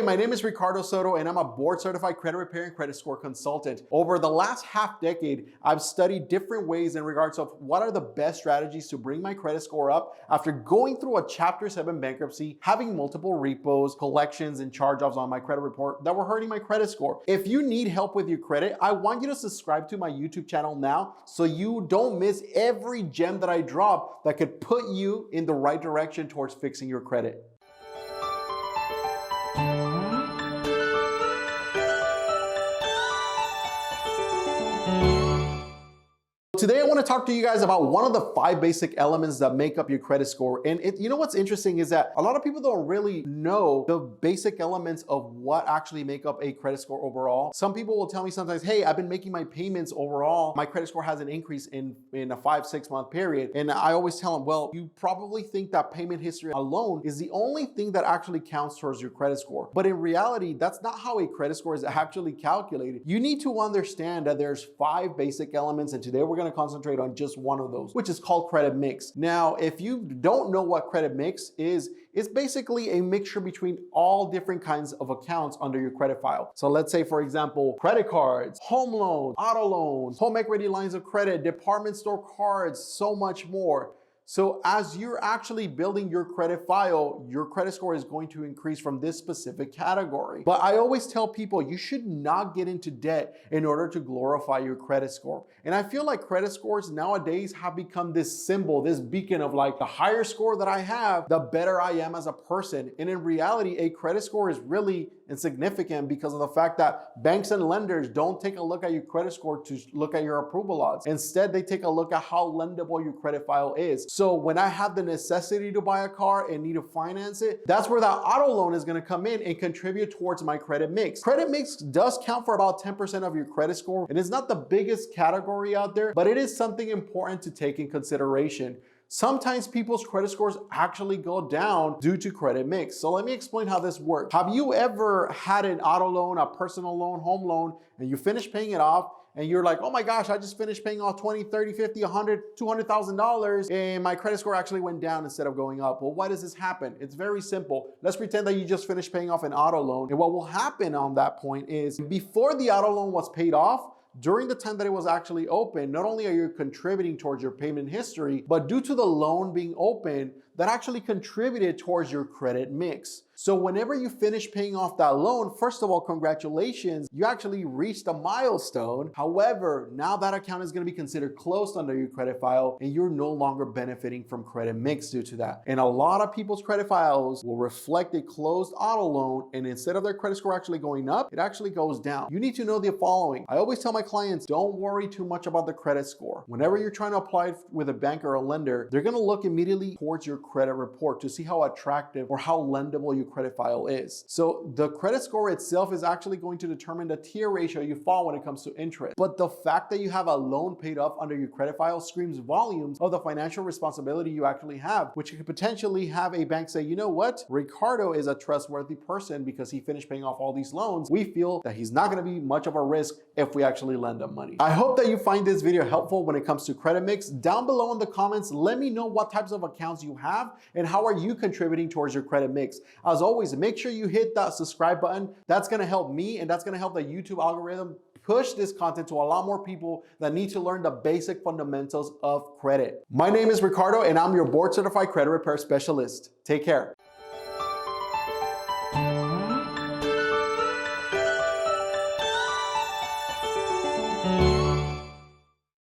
my name is Ricardo Soto and I'm a board certified credit repair and credit score consultant. Over the last half decade, I've studied different ways in regards of what are the best strategies to bring my credit score up after going through a Chapter 7 bankruptcy, having multiple repos, collections, and charge-offs on my credit report that were hurting my credit score. If you need help with your credit, I want you to subscribe to my YouTube channel now so you don't miss every gem that I drop that could put you in the right direction towards fixing your credit. Today, I want to talk to you guys about one of the 5 basic elements that make up your credit score. And you know what's interesting is that a lot of people don't really know the basic elements of what actually make up a credit score overall. Some people will tell me sometimes, hey, I've been making my payments overall. My credit score hasn't increased in a 5-6 month period. And I always tell them, well, you probably think that payment history alone is the only thing that actually counts towards your credit score. But in reality, that's not how a credit score is actually calculated. You need to understand that there's 5 basic elements, and today we're going to concentrate on just one of those, which is called credit mix. Now, if you don't know what credit mix is, it's basically a mixture between all different kinds of accounts under your credit file. So let's say, for example, credit cards, home loans, auto loans, home equity lines of credit, department store cards, so much more. So as you're actually building your credit file, your credit score is going to increase from this specific category. But I always tell people you should not get into debt in order to glorify your credit score. And I feel like credit scores nowadays have become this symbol, this beacon of like, the higher score that I have, the better I am as a person. And in reality, a credit score is really insignificant because of the fact that banks and lenders don't take a look at your credit score to look at your approval odds. Instead, they take a look at how lendable your credit file is. So when I have the necessity to buy a car and need to finance it, that's where that auto loan is going to come in and contribute towards my credit mix. Credit mix does count for about 10% of your credit score, and it's not the biggest category out there, but it is something important to take in consideration. Sometimes people's credit scores actually go down due to credit mix. So let me explain how this works. Have you ever had an auto loan, a personal loan, home loan, and you finish paying it off, and you're like, oh my gosh, I just finished paying off $20, $30, $50, $100, $200,000, and my credit score actually went down instead of going up? Well, why does this happen? It's very simple. Let's pretend that you just finished paying off an auto loan. And what will happen on that point is, before the auto loan was paid off, during the time that it was actually open, not only are you contributing towards your payment history, but due to the loan being open, that actually contributed towards your credit mix. So whenever you finish paying off that loan, first of all, congratulations, you actually reached a milestone. However, now that account is going to be considered closed under your credit file, and you're no longer benefiting from credit mix due to that. And a lot of people's credit files will reflect a closed auto loan, and instead of their credit score actually going up, it actually goes down. You need to know the following. I always tell my clients, don't worry too much about the credit score. Whenever you're trying to apply it with a bank or a lender, they're going to look immediately towards your credit report to see how attractive or how lendable your credit file is. So the credit score itself is actually going to determine the tier ratio you fall when it comes to interest. But the fact that you have a loan paid off under your credit file screams volumes of the financial responsibility you actually have, which could potentially have a bank say, you know what, Ricardo is a trustworthy person because he finished paying off all these loans. We feel that he's not going to be much of a risk if we actually lend him money. I hope that you find this video helpful when it comes to credit mix. Down below in the comments, let me know what types of accounts you have and how are you contributing towards your credit mix. As always, make sure you hit that subscribe button. That's going to help me, and that's going to help the YouTube algorithm push this content to a lot more people that need to learn the basic fundamentals of credit. My name is Ricardo, and I'm your board certified credit repair specialist. Take care.